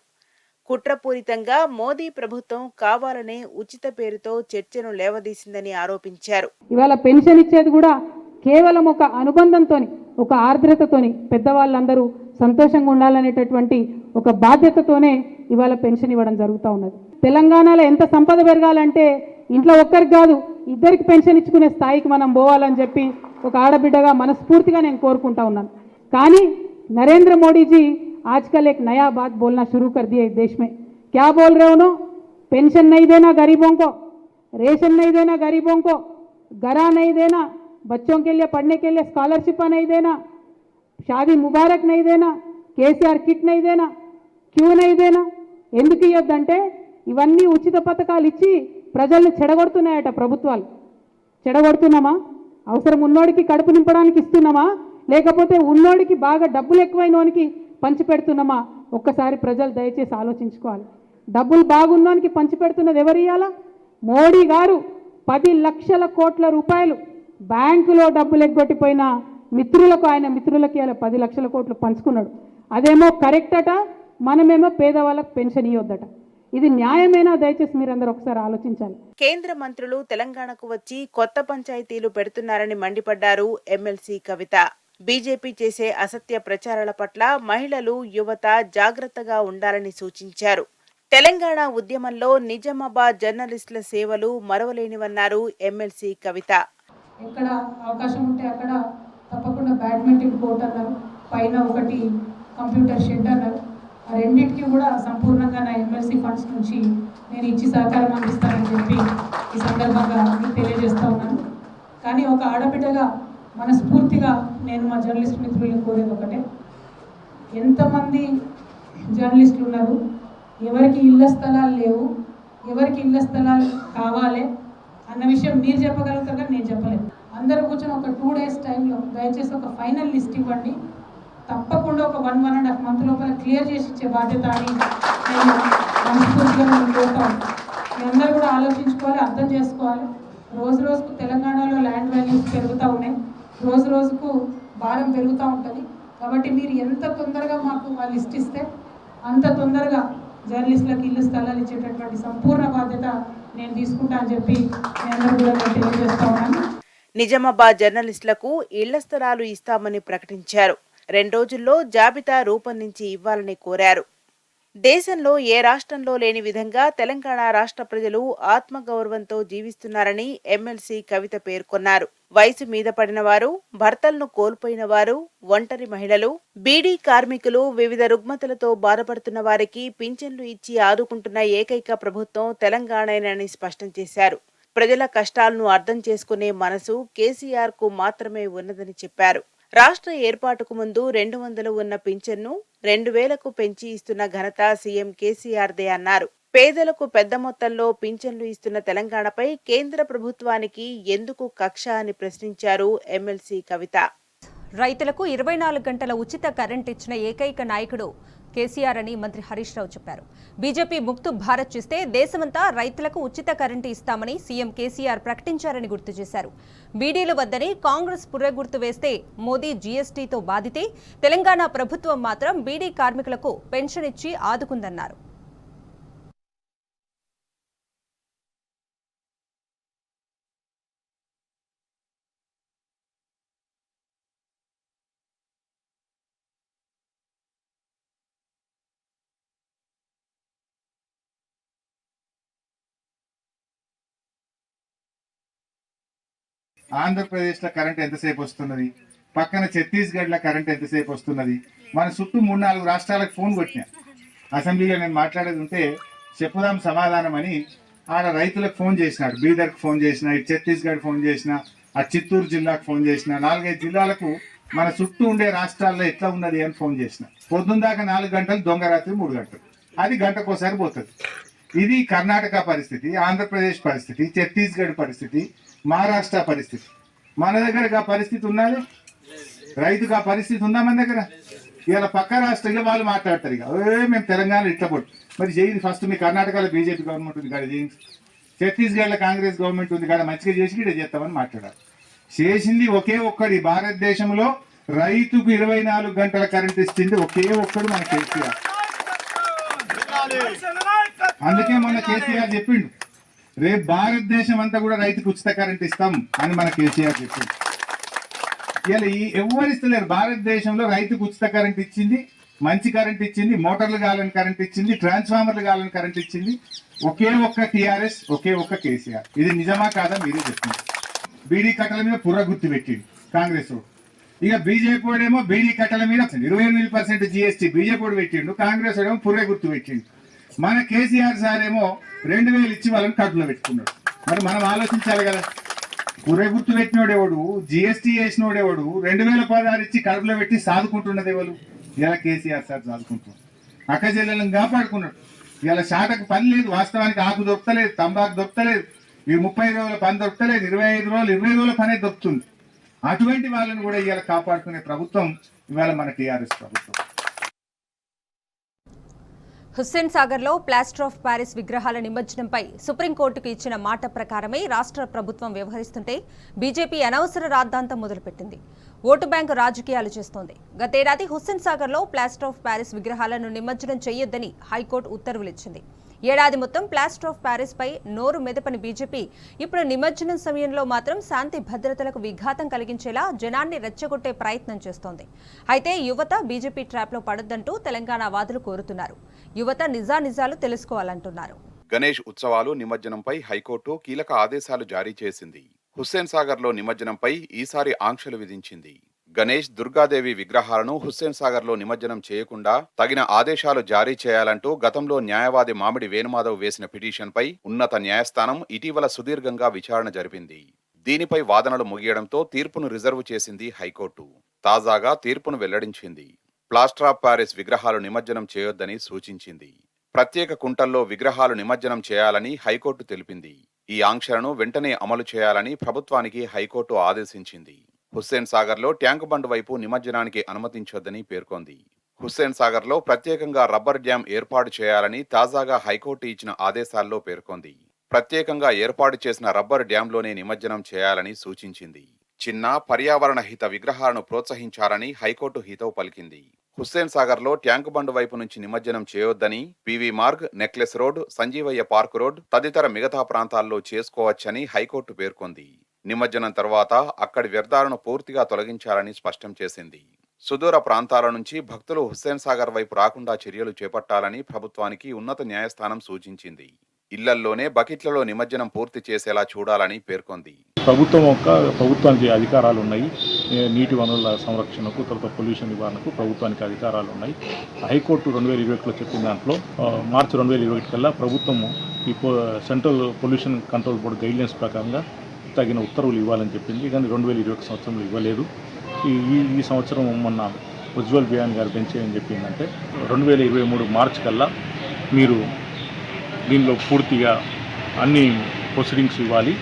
కుట్రపూరితంగా మోదీ ప్రభుత్వం కావాలనే ఉచిత పేరుతో చర్చను లేవదీసిందని ఆరోపించారు. ఇవాళ పెన్షన్ ఇచ్చేది కూడా కేవలం ఒక అనుబంధంతోని, ఒక ఆర్ద్రతతోని, పెద్దవాళ్ళందరూ సంతోషంగా ఉండాలనేటటువంటి ఒక బాధ్యతతోనే ఇవాళ పెన్షన్ ఇవ్వడం జరుగుతూ ఉన్నది. తెలంగాణలో ఎంత సంపద పెరగాలంటే ఇంట్లో ఒక్కరికి కాదు, ఇద్దరికి పెన్షన్ ఇచ్చుకునే స్థాయికి మనం పోవాలని చెప్పి ఒక ఆడబిడ్డగా మనస్ఫూర్తిగా నేను కోరుకుంటా ఉన్నాను. కానీ नरेंद्र मोदी जी आजकल एक नया बात बोलना शुरू कर दिया इस देश में। क्या बोल रहे हो ना? पेंशन नहीं देना गरीबों को, रेशन नहीं देना गरीबों को, गरा नहीं देना, बच्चों के लिए पढ़ने के लिए स्कॉलरशिप नहीं देना, शादी मुबारक नहीं देना, केसीआर किट नहीं देना. क्यों नहीं देना? ఎందుకు ఇవ్వద్దంటే ఇవన్నీ ఉచిత పథకాలు ఇచ్చి ప్రజల్ని చెడగొడుతున్నాయట ప్రభుత్వాలు. చెడగొడుతున్నామా? అవసరం ఉన్నోడికి కడుపు నింపడానికి ఇస్తున్నామా, లేకపోతే ఉన్నోడికి బాగా డబ్బులు ఎక్కువైనోనికి పంచి పెడుతున్నామా? ఒక్కసారి ప్రజలు దయచేసి ఆలోచించుకోవాలి. డబ్బులు బాగున్నోనికి పంచి పెడుతున్నది ఎవరు ఇయ్యాలా? మోడీ గారు 10 లక్షల కోట్ల రూపాయలు బ్యాంకులో డబ్బులు ఎగ్గొట్టిపోయిన మిత్రులకు, ఆయన మిత్రులకి అలా 10 లక్షల కోట్లు పంచుకున్నాడు. అదేమో కరెక్ట్ అట, మనమేమో పేదవాళ్ళకు పెన్షన్ ఇవ్వద్దట. ఇది న్యాయమేనా? దయచేసి మీరందరూ ఒకసారి ఆలోచించాలి. కేంద్ర మంత్రులు తెలంగాణకు వచ్చి కొత్త పంచాయతీలు పెడుతున్నారని మండిపడ్డారు ఎమ్మెల్సీ కవిత. బీజేపీ చేసే అసత్య ప్రచారాల పట్ల మహిళలు, యువత జాగ్రత్తగా ఉండాలని సూచించారు. తెలంగాణ ఉద్యమంలో నిజామాబాద్ జర్నలిస్టుల సేవలు మరవలేనివన్నారు ఎమ్మెల్సీ కవిత. ఎక్కడ అవకాశం ఉంటే అక్కడ తప్పకుండా బ్యాడ్మింటన్ కోర్ట్ అన్నారు, పైన ఒకటి కంప్యూటర్ షెడ్ అన్నారు. ఆ రెండింటికి కూడా సంపూర్ణంగా నా ఎమ్మెల్సీ ఫండ్స్ నుంచి నేను ఇచ్చి సహకారం అందిస్తానని చెప్పి ఈ సందర్భంగా మీకు తెలియజేస్తూ ఉన్నాను. కానీ ఒక ఆడబిడ్డగా మనస్ఫూర్తిగా నేను మా జర్నలిస్ట్ మిత్రులను కోరేది ఒకటే, ఎంతమంది జర్నలిస్టులు ఉన్నారు, ఎవరికి ఇళ్ల స్థలాలు లేవు, ఎవరికి ఇళ్ల స్థలాలు కావాలి అన్న విషయం మీరు చెప్పగలుగుతారు కానీ నేను చెప్పలేను. అందరూ కూర్చొని ఒక 2 days టైంలో దయచేసి ఒక ఫైనల్ లిస్ట్ ఇవ్వండి. తప్పకుండా ఒక 1.5 month లోపల క్లియర్ చేసి ఇచ్చే బాధ్యత అని నేను మనస్ఫూర్తిగా నేను కోరుతాను. మీ అందరూ కూడా ఆలోచించుకోవాలి, అర్థం చేసుకోవాలి. రోజు రోజుకు తెలంగాణలో ల్యాండ్ వాల్యూస్ పెరుగుతూ ఉన్నాయి, రోజు రోజుకు భారం పెరుగుతూ ఉంటుంది. కాబట్టి మీరు ఎంత తొందరగా మాకు ఆ లిస్ట్ ఇస్తే అంత తొందరగా జర్నలిస్టులకు ఇల్లు స్థలాలు ఇచ్చేటటువంటి సంపూర్ణ బాధ్యత నేను తీసుకుంటా అని చెప్పి మీ అందరూ కూడా నేను తెలియజేస్తా ఉన్నాను. నిజామాబాద్ జర్నలిస్టులకు ఇళ్ల స్థలాలు ఇస్తామని ప్రకటించారు. 2 రోజుల్లో జాబితా రూపొందించి ఇవ్వాలని కోరారు. దేశంలో ఏ రాష్ట్రంలో లేని విధంగా తెలంగాణ రాష్ట్ర ప్రజలు ఆత్మగౌరవంతో జీవిస్తున్నారని ఎమ్మెల్సీ కవిత పేర్కొన్నారు. వయసు మీద పడిన వారు, భర్తలను కోల్పోయిన వారు, ఒంటరి మహిళలు, బీడీ కార్మికులు, వివిధ రుగ్మతలతో బాధపడుతున్న వారికి పింఛన్లు ఇచ్చి ఆదుకుంటున్న ఏకైక ప్రభుత్వం తెలంగాణేనని స్పష్టం చేశారు. ప్రజల కష్టాలను అర్థం చేసుకునే మనసు కేసీఆర్ కు మాత్రమే ఉన్నదని చెప్పారు. రాష్ట్ర ఏర్పాటుకు ముందు 200 ఉన్న పింఛన్ను 2000కు పెంచి ఇస్తున్న ఘనత సీఎం కేసీఆర్దే అన్నారు. పేదలకు పెద్ద మొత్తంలో పింఛన్లు ఇస్తున్న తెలంగాణపై కేంద్ర ప్రభుత్వానికి ఎందుకు కక్ష అని ప్రశ్నించారు ఎమ్మెల్సీ కవిత. రైతులకు 24 గంటల ఉచిత కరెంట్ ఇచ్చిన ఏకైక నాయకుడు కేసీఆర్ అని మంత్రి హరీష్ రావు చెప్పారు. బీజేపీ ముక్తు భారత్ చేస్తే దేశమంతా రైతులకు ఉచిత కరెంటు ఇస్తామని సీఎం కేసీఆర్ ప్రకటించారని గుర్తు చేశారు. బీడీలు వద్దని కాంగ్రెస్ పుర్రెగుర్తు వేస్తే మోదీ జీఎస్టీతో బాధితే తెలంగాణ ప్రభుత్వం మాత్రం బీడీ కార్మికులకు పెన్షన్ ఇచ్చి ఆదుకుందన్నారు. ఆంధ్రప్రదేశ్లో కరెంట్ ఎంతసేపు వస్తున్నది, పక్కన ఛత్తీస్గఢ్లో కరెంట్ ఎంతసేపు వస్తున్నది. మన చుట్టూ 3-4 రాష్ట్రాలకు ఫోన్ కొట్టినా. అసెంబ్లీలో నేను మాట్లాడేది ఉంటే చెప్పుదాం సమాధానం అని ఆడ రైతులకు ఫోన్ చేసినాడు. బీదర్కి ఫోన్ చేసిన, ఇటు ఛత్తీస్గఢ్ ఫోన్ చేసిన, ఆ చిత్తూరు జిల్లాకు ఫోన్ చేసిన, 4-5 జిల్లాలకు మన చుట్టూ ఉండే రాష్ట్రాల్లో ఎట్లా ఉన్నది అని ఫోన్ చేసిన. పొద్దున్న దాకా 4 గంటలు, దొంగ రాత్రి 3 గంటలు, అది గంటకోసారి పోతుంది. ఇది కర్ణాటక పరిస్థితి, ఆంధ్రప్రదేశ్ పరిస్థితి, ఛత్తీస్గఢ్ పరిస్థితి, మహారాష్ట్ర పరిస్థితి. మన దగ్గర ఆ పరిస్థితి ఉన్నది, రైతుకు ఆ పరిస్థితి ఉందా మన దగ్గర? ఇలా పక్క రాష్ట్రంలో వాళ్ళు మాట్లాడతారు, ఇక మేము తెలంగాణ ఇట్లా పొట్టు మరి చేయండి. ఫస్ట్ మీ కర్ణాటకలో బీజేపీ గవర్నమెంట్ ఉంది కాడ చేయండి, ఛత్తీస్గఢ్లో కాంగ్రెస్ గవర్నమెంట్ ఉంది కాడ మంచిగా చేసి ఇక్కడ చేస్తామని మాట్లాడారు. చేసింది ఒకే ఒక్కడి, భారతదేశంలో రైతుకు 24 గంటల కరెంట్ ఇస్తుంది ఒకే ఒక్కడు మన కేసీఆర్. అందుకే మన కేసీఆర్ చెప్పిండు, రేపు భారతదేశం అంతా కూడా రైతుకు ఉచిత కరెంట్ ఇస్తాం అని మన కేసీఆర్ చెప్పిండు. ఇలా ఎవరు ఇస్తలేరు. భారతదేశంలో రైతుకు ఉచిత కరెంట్ ఇచ్చింది, మంచి కరెంట్ ఇచ్చింది, మోటార్లు కావాలని కరెంట్ ఇచ్చింది, ట్రాన్స్ఫార్మర్లు కావాలని కరెంట్ ఇచ్చింది ఒకే ఒక్క టీఆర్ఎస్, ఒకే ఒక్క కేసీఆర్. ఇది నిజమా కాదా మీరే చెప్పింది. బీడీ కట్టల మీద పుర్ర గుర్తు పెట్టిండు కాంగ్రెస్. ఇక బీజేపీ వాడేమో బీడీ కట్టల మీద 28% జీఎస్టీ బీజేపీ వాడు పెట్టిండు, కాంగ్రెస్ వాడేమో పుర్ర గుర్తు పెట్టిండు. మన కేసీఆర్ సార్ ఏమో 2000 ఇచ్చి వాళ్ళని కట్టులో పెట్టుకున్నాడు. మరి మనం ఆలోచించాలి కదా, పుర్రె గుర్తు పెట్టినోడేవాడు, జిఎస్టీ వేసినోడేవాడు, 2016 ఇచ్చి కడుపులో పెట్టి సాదుకుంటున్నది ఎవరు? ఇలా కేసీఆర్ సార్ సాదుకుంటున్నాడు. అక్క చెల్లెలను కాపాడుకున్నాడు. ఇలా షాటకు పని లేదు, వాస్తవానికి ఆకు దొరకలేదు, తంబాకు దొరకలేదు, ఈ 30 రోజుల పని దొరకలేదు, 25 రోజులు 20 రోజుల పనే దొరుకుతుంది. అటువంటి వాళ్ళని కూడా ఇవాళ కాపాడుకునే ప్రభుత్వం ఇవాళ మన టీఆర్ఎస్ ప్రభుత్వం. హుస్సేన్ సాగర్లో ప్లాస్టర్ ఆఫ్ ప్యారిస్ విగ్రహాల నిమజ్జనంపై సుప్రీంకోర్టుకు ఇచ్చిన మాట ప్రకారమే రాష్ట్ర ప్రభుత్వం వ్యవహరిస్తుంటే బీజేపీ అనవసర రాద్ధాంతం మొదలుపెట్టింది. ఓటు బ్యాంకు రాజకీయాలు చేస్తోంది. గతేడాది హుస్సేన్ సాగర్లో ప్లాస్టర్ ఆఫ్ ప్యారిస్ విగ్రహాలను నిమజ్జనం చేయొద్దని హైకోర్టు ఉత్తర్వులిచ్చింది. ఏడాది మొత్తం ప్లాస్టర్ ఆఫ్ ప్యారిస్ పై నోరు మెదపని బీజేపీ ఇప్పుడు నిమజ్జనం సమయంలో మాత్రం శాంతి భద్రతలకు విఘాతం కలిగించేలా జనాన్ని రెచ్చగొట్టే ప్రయత్నం చేస్తోంది. అయితే యువత బీజేపీ ట్రాప్లో పడొద్దంటూ తెలంగాణ వాదులు కోరుతున్నారు. యువత నిజాలు తెలుసుకోవాలంటున్నారు. గణేష్ ఉత్సవాలు నిమజ్జనంపై హైకోర్టు కీలక ఆదేశాలు జారీ చేసింది. హుస్సేన్ సాగర్లో నిమజ్జనంపై ఈసారి ఆంక్షలు విధించింది. గణేష్, దుర్గాదేవి విగ్రహాలను హుస్సేన్ సాగర్లో నిమజ్జనం చేయకుండా తగిన ఆదేశాలు జారీ చేయాలంటూ గతంలో న్యాయవాది మామిడి వేణుమాధవ్ వేసిన పిటిషన్పై ఉన్నత న్యాయస్థానం ఇటీవల సుదీర్ఘంగా విచారణ జరిపింది. దీనిపై వాదనలు ముగియడంతో తీర్పును రిజర్వ్ చేసింది హైకోర్టు. తాజాగా తీర్పును వెల్లడించింది. ప్లాస్టర్ ఆఫ్ ప్యారిస్ విగ్రహాలు నిమజ్జనం చేయొద్దని సూచించింది. ప్రత్యేక కుంటల్లో విగ్రహాలు నిమజ్జనం చేయాలని హైకోర్టు తెలిపింది. ఈ ఆంక్షలను వెంటనే అమలు చేయాలని ప్రభుత్వానికి హైకోర్టు ఆదేశించింది. హుస్సేన్ సాగర్లో ట్యాంకు బండ్ వైపు నిమజ్జనానికి అనుమతించొద్దని పేర్కొంది. హుస్సేన్ సాగర్లో ప్రత్యేకంగా రబ్బర్ డ్యాం ఏర్పాటు చేయాలని తాజాగా హైకోర్టు ఇచ్చిన ఆదేశాల్లో పేర్కొంది. ప్రత్యేకంగా ఏర్పాటు చేసిన రబ్బర్ డ్యాంలోనే నిమజ్జనం చేయాలని సూచించింది. చిన్న పర్యావరణ హిత విగ్రహాలను ప్రోత్సహించాలని హైకోర్టు హితవు పలికింది. హుస్సేన్ సాగర్లో ట్యాంకు బండ్ వైపు నుంచి నిమజ్జనం చేయొద్దని, PV Marg, necklace road, Sanjeevaiah park road తదితర మిగతా ప్రాంతాల్లో చేసుకోవచ్చని హైకోర్టు పేర్కొంది. నిమజ్జనం తర్వాత అక్కడి వ్యర్థాలను పూర్తిగా తొలగించాలని స్పష్టం చేసింది. సుదూర ప్రాంతాల నుంచి భక్తులు హుస్సేన్ సాగర్ వైపు రాకుండా చర్యలు చేపట్టాలని ప్రభుత్వానికి ఉన్నత న్యాయస్థానం సూచించింది. ఇళ్లల్లోనే బకెట్లలో నిమజ్జనం పూర్తి చేసేలా చూడాలని పేర్కొంది. ప్రభుత్వానికి అధికారాలు ఉన్నాయి. నీటి వనరుల సంరక్షణకు, తర్వాత పొల్యూషన్ నివారణకు ప్రభుత్వానికి అధికారాలు ఉన్నాయి. హైకోర్టు 2021లో చెప్పిన దాంట్లో మార్చి 2021 కల్లా ప్రభుత్వము ఈ central pollution control board guidelines ప్రకారంగా తగిన ఉత్తర్వులు ఇవ్వాలని చెప్పింది. కానీ 2021 సంవత్సరంలో ఇవ్వలేదు. ఈ సంవత్సరం మొన్న ఉజ్వల్ బియాన్ గారు బెంచ్ ఏం చెప్పిందంటే 2023 మార్చి కల్లా మీరు దీనిలో పూర్తిగా అన్ని ప్రొసీడింగ్స్ ఇవ్వాలి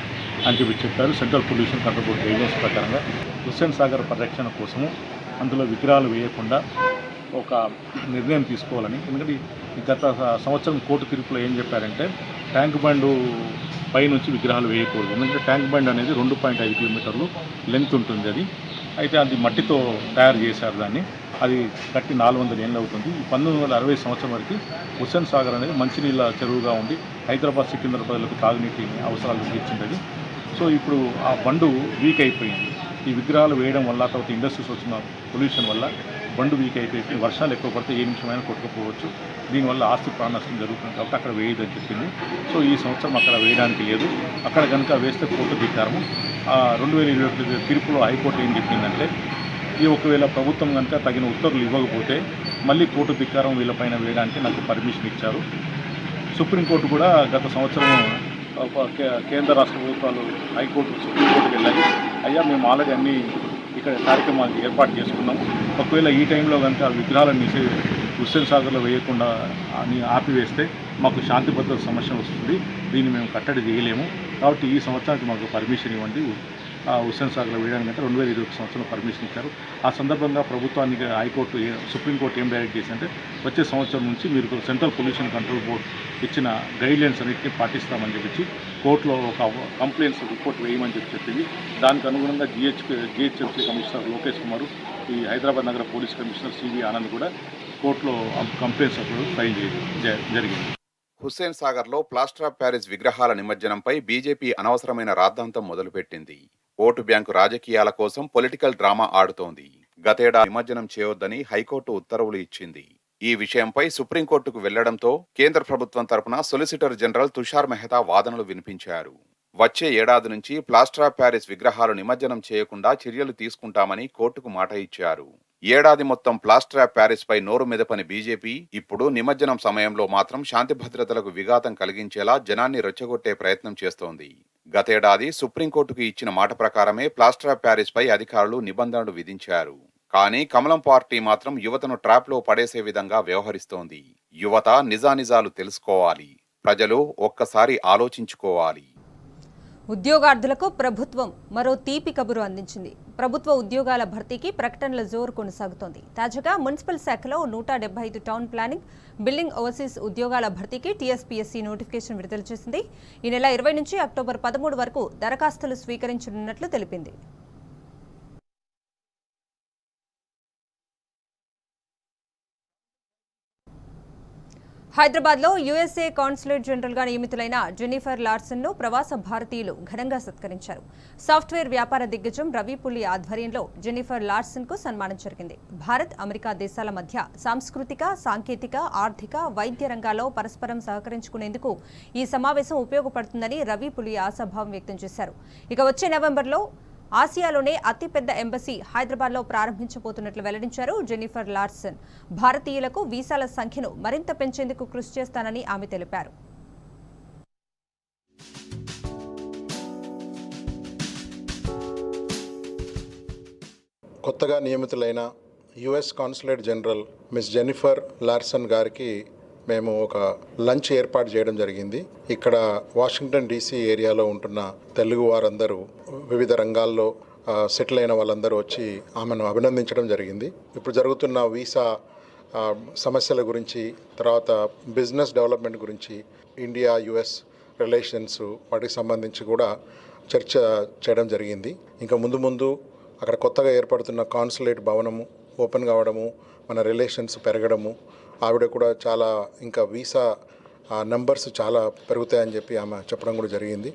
అని చెప్పారు. Central pollution control board guidelines ప్రకారంగా హుస్సేన్ సాగర్ పరిరక్షణ కోసము అందులో విగ్రహాలు వేయకుండా ఒక నిర్ణయం తీసుకోవాలని. ఎందుకంటే గత సంవత్సరం కోర్టు తీర్పులో ఏం చెప్పారంటే ట్యాంక్ బండ్ పైనుంచి విగ్రహాలు వేయకూడదు. ఎందుకంటే ట్యాంక్ బండ్ అనేది 2.5 కిలోమీటర్లు లెంత్ ఉంటుంది. అయితే అది మట్టితో తయారు చేశారు. దాన్ని అది కట్టి 400 ఏళ్ళు అవుతుంది. 1960 సంవత్సరం వరకు హుస్సేన్ సాగర్ అనేది మంచినీళ్ళ చెరువుగా ఉండి హైదరాబాద్, సికింద్రాబాద్లకు తాగునీటి అవసరాలు తీర్చింది. సో ఇప్పుడు ఆ బండు వీక్ అయిపోయింది. ఈ విగ్రహాలు వేయడం వల్ల, తర్వాత ఇండస్ట్రీస్ వచ్చిన పొల్యూషన్ వల్ల బండు వీక్ అయిపోయి వర్షాలు ఎక్కువ పడితే ఏ నిమిషమైనా కొట్టుకుపోవచ్చు. దీనివల్ల ఆస్తి ప్రాణ నష్టం జరుగుతుంది కాబట్టి అక్కడ వేయదని చెప్పింది. సో ఈ సంవత్సరం అక్కడ వేయడానికి లేదు. అక్కడ కనుక వేస్తే కోర్టు ధిక్కారము. 2021 తీర్పులో హైకోర్టు ఏం చెప్పిందంటే ఈ ఒకవేళ ప్రభుత్వం కనుక తగిన ఉత్తర్వులు ఇవ్వకపోతే మళ్ళీ కోర్టు ధిక్కారం వీళ్ళపైన వేయడానికి నాకు పర్మిషన్ ఇచ్చారు. సుప్రీంకోర్టు కూడా గత సంవత్సరం కేంద్ర రాష్ట్ర ప్రభుత్వాలు సుప్రీంకోర్టుకి వెళ్ళాలి. అయ్యా మేము ఆల్రెడీ అన్ని ఇక్కడ కార్యక్రమాలు ఏర్పాటు చేసుకున్నాము. ఒకవేళ ఈ టైంలో కనుక విగ్రహాలను హుస్సేన్ సాగర్లో వేయకుండా ఆపివేస్తే మాకు శాంతి భద్రత సమస్య వస్తుంది. దీన్ని మేము కట్టడి చేయలేము. కాబట్టి ఈ సంవత్సరానికి మాకు పర్మిషన్ ఇవ్వండి. హుస్సేన్ సాగర్లో వేయడానికి 2021 సంవత్సరంలో పర్మిషన్ ఇచ్చారు. ఆ సందర్భంగా ప్రభుత్వానికి సుప్రీంకోర్టు ఏం డైరెక్ట్ చేసిందంటే వచ్చే సంవత్సరం నుంచి మీరు సెంట్రల్ పొల్యూషన్ కంట్రోల్ బోర్డు ఇచ్చిన గైడ్లైన్స్ అన్నింటినీ పాటిస్తామని చెప్పి కోర్టులో ఒక కంప్లైంట్స్ రిపోర్ట్ వేయమని చెప్పింది. దానికి అనుగుణంగా జిహెచ్ఎంసీ కమిషనర్ లోకేష్ కుమార్, ఈ హైదరాబాద్ నగర పోలీస్ కమిషనర్ సివి ఆనంద్ కూడా కోర్టులో కంప్లైంట్స్ ఫైల్ చేయడం జరిగింది. హుస్సేన్ సాగర్లో ప్లాస్టర్ ఆఫ్ ప్యారిస్ విగ్రహాల నిమజ్జనంపై బీజేపీ అనవసరమైన రాద్ధాంతం మొదలుపెట్టింది. ఓటు బ్యాంకు రాజకీయాల కోసం పొలిటికల్ డ్రామా ఆడుతోంది. గతేడా నిమజ్జనం చేయొద్దని హైకోర్టు ఉత్తర్వులు ఇచ్చింది. ఈ విషయంపై సుప్రీంకోర్టుకు వెళ్లడంతో కేంద్ర ప్రభుత్వం తరపున సొలిసిటర్ జనరల్ తుషార్ మెహతా వాదనలు వినిపించారు. వచ్చే ఏడాది నుంచి ప్లాస్టర్ ఆఫ్ ప్యారిస్ విగ్రహాలు నిమజ్జనం చేయకుండా చర్యలు తీసుకుంటామని కోర్టుకు మాట ఇచ్చారు. ఏడాది మొత్తం ప్లాస్టర్ ఆఫ్ ప్యారిస్ పై నోరు మెదపని బీజేపీ ఇప్పుడు నిమజ్జనం సమయంలో మాత్రం శాంతి భద్రతలకు విఘాతం కలిగించేలా జనాన్ని రెచ్చగొట్టే ప్రయత్నం చేస్తోంది. గతేడాది సుప్రీంకోర్టుకు ఇచ్చిన మాట ప్రకారమే ప్లాస్టర్ ఆఫ్ ప్యారిస్ పై అధికారులు నిబంధనలు విధించారు. కానీ కమలం పార్టీ మాత్రం యువతను ట్రాప్లో పడేసే విధంగా వ్యవహరిస్తోంది. యువత నిజానిజాలు తెలుసుకోవాలి. ప్రజలు ఒక్కసారి ఆలోచించుకోవాలి. ఉద్యోగార్థులకు ప్రభుత్వం మరో తీపి కబురు అందించింది. ప్రభుత్వ ఉద్యోగాల భర్తీకి ప్రకటనల జోరు కొనసాగుతోంది. తాజాగా మున్సిపల్ శాఖలో 175 టౌన్ ప్లానింగ్, బిల్డింగ్ ఓవర్సీస్ ఉద్యోగాల భర్తీకి టీఎస్పీఎస్సీ నోటిఫికేషన్ విడుదల చేసింది. ఈ నెల 20 నుంచి అక్టోబర్ 13 వరకు దరఖాస్తులు స్వీకరించనున్నట్లు తెలిపింది. హైదరాబాద్లో యుఎస్ఏ కాన్సులేట్ జనరల్గా నియమితులైన జెన్నిఫర్ లార్సన్ను ప్రవాస భారతీయులు ఘనంగా సత్కరించారు. సాఫ్ట్వేర్ వ్యాపార దిగ్గజం రవి పులి ఆధ్వర్యంలో జెన్నిఫర్ లార్సన్కు సన్మానం జరిగింది. భారత్, అమెరికా దేశాల మధ్య సాంస్కృతిక, సాంకేతిక, ఆర్థిక, వైద్య రంగాల్లో పరస్పరం సహకరించుకునేందుకు ఈ సమావేశం ఉపయోగపడుతుందని రవి పులి ఆశాభావం వ్యక్తం చేశారు. ఇక వచ్చే నవంబర్లో ఆసియాలోనే అతిపెద్ద ఎంబసీ హైదరాబాద్లో ప్రారంభించబోతున్నట్లు వెల్లడించారు జెన్నిఫర్ లార్సన్. భారతీయులకు వీసాల సంఖ్యను మరింత పెంచేందుకు కృషి చేస్తానని ఆమె తెలిపారు. కొత్తగా నియమితులైన US consulate general miss Jennifer Larson గారికి మేము ఒక లంచ్ ఏర్పాటు చేయడం జరిగింది. ఇక్కడ వాషింగ్టన్ డీసీ ఏరియాలో ఉంటున్న తెలుగు వారందరూ, వివిధ రంగాల్లో సెటిల్ అయిన వాళ్ళందరూ వచ్చి ఆమెను అభినందించడం జరిగింది. ఇప్పుడు జరుగుతున్న వీసా సమస్యల గురించి, తర్వాత బిజినెస్ డెవలప్మెంట్ గురించి, ఇండియా యుఎస్ రిలేషన్స్ వాటికి సంబంధించి కూడా చర్చ చేయడం జరిగింది. ఇంకా ముందు అక్కడ కొత్తగా ఏర్పడుతున్న కాన్సులేట్ భవనము ఓపెన్ కావడము, మన రిలేషన్స్ పెరగడము, ఆవిడ కూడా చాలా ఇంకా వీసా నంబర్స్ చాలా పెరుగుతాయని చెప్పి ఆమె చెప్పడం కూడా జరిగింది.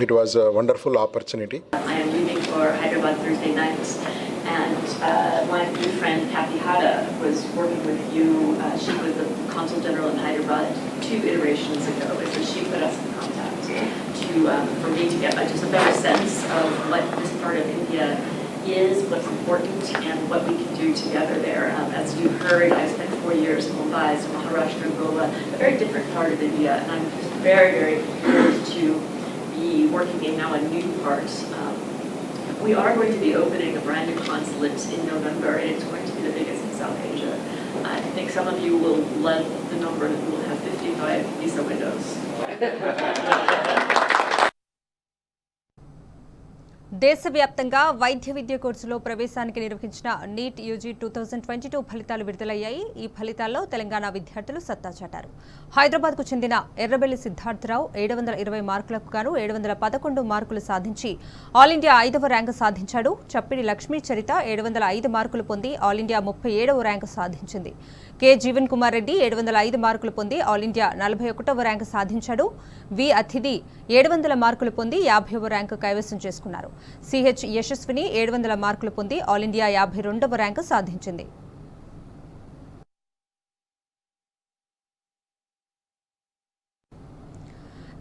It was a wonderful opportunity. And my good friend Kathy Hada was working with you. She was the Consul General in Hyderabad 2 iterations ago, so she put us in contact for me to get just a better sense of what this part of India is, what's important, and what we can do together there. As you heard, I spent 4 years in Mumbai, so Maharashtra, Goa, a very different part of India, and I'm just very, very thrilled to be working in now a new part. We are going to be opening a brand new consulate in November, and it's going to be the biggest in South Asia. I think some of you will love the number that we will have 55 visa windows. దేశవ్యాప్తంగా వైద్య విద్య కోర్సులో ప్రవేశానికి నిర్వహించిన NEET UG 2022 ఫలితాలు విడుదలయ్యాయి. ఈ ఫలితాల్లో తెలంగాణ విద్యార్థులు సత్తా చాటారు. హైదరాబాద్కు చెందిన ఎర్రబెల్లి సిద్ధార్థరావు 720 మార్కులకు గాను 711 మార్కులు సాధించి ఆల్ ఇండియా 5వ ర్యాంకు సాధించాడు. చప్పిడి లక్ష్మీ చరిత 705 మార్కులు పొంది ఆల్ ఇండియా 37వ ర్యాంకు సాధించింది. కె జీవన్ కుమార్ రెడ్డి 705 మార్కులు పొంది ఆల్ ఇండియా 41వ ర్యాంకు సాధించాడు. వి అతిథి 700 మార్కులు పొంది 50వ ర్యాంకు కైవసం చేసుకున్నారు. సిహెచ్ యశస్విని 700 మార్కులు పొంది ఆల్ ఇండియా 52వ ర్యాంకు సాధించింది.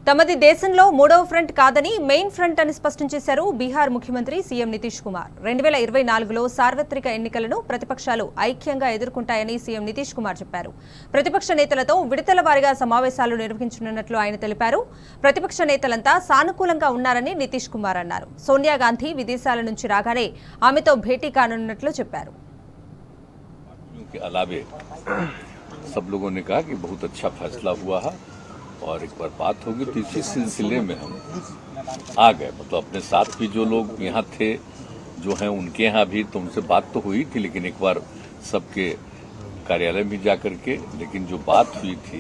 తమది దేశంలో మూడవ ఫ్రంట్ కాదని మెయిన్ ఫ్రంట్ అని స్పష్టం చేశారు బీహార్ ముఖ్యమంత్రి సీఎం నితీష్ కుమార్. 2024లో సార్వత్రిక ఎన్నికలను ప్రతిపక్షాలు ఐక్యంగా ఎదుర్కొంటాయని సీఎం నితీష్ కుమార్ చెప్పారు. ప్రతిపక్ష నేతలతో విడతల వారీగా సమావేశాలు నిర్వహించనున్నట్లు ఆయన తెలిపారు. ప్రతిపక్ష నేతలంతా సానుకూలంగా ఉన్నారని నితీష్ కుమార్ అన్నారు. సోనియా గాంధీ విదేశాల నుంచి రాగానే ఆమెతో భేటీ కానున్నట్లు చెప్పారు. और एक बार बात होगी तो इसी सिलसिले में हम आ गए, मतलब अपने साथ भी जो लोग यहाँ थे जो हैं उनके यहाँ भी, तो उनसे बात तो हुई थी, लेकिन एक बार सबके कार्यालय में जा करके, लेकिन जो बात हुई थी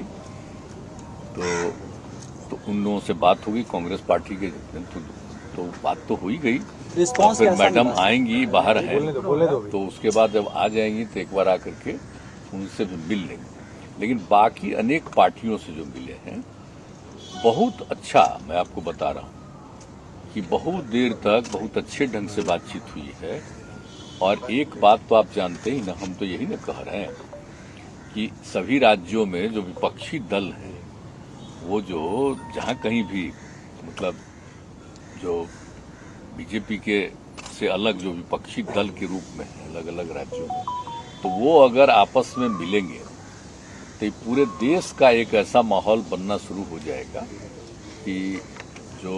तो उन लोगों से बात होगी कांग्रेस पार्टी के, तो बात तो हुई गई। और फिर मैडम आएंगी, बाहर हैं, तो उसके बाद जब आ जाएंगी तो एक बार आकर के उनसे भी मिल लेंगे। लेकिन बाकी अनेक पार्टियों से जो मिले हैं बहुत अच्छा, मैं आपको बता रहा हूँ कि बहुत देर तक बहुत अच्छे ढंग से बातचीत हुई है। और एक बात तो आप जानते ही ना, हम तो यही ना कह रहे हैं कि सभी राज्यों में जो विपक्षी दल है वो जो जहाँ कहीं भी, मतलब जो बीजेपी के से अलग जो विपक्षी दल के रूप में है अलग अलग राज्यों में, तो वो अगर आपस में मिलेंगे तो पूरे देश का एक ऐसा माहौल बनना शुरू हो जाएगा कि जो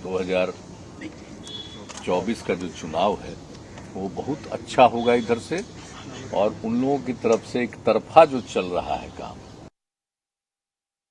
2024 का जो चुनाव है वो बहुत अच्छा होगा इधर से। और उन लोगों की तरफ से एक तरफा जो चल रहा है काम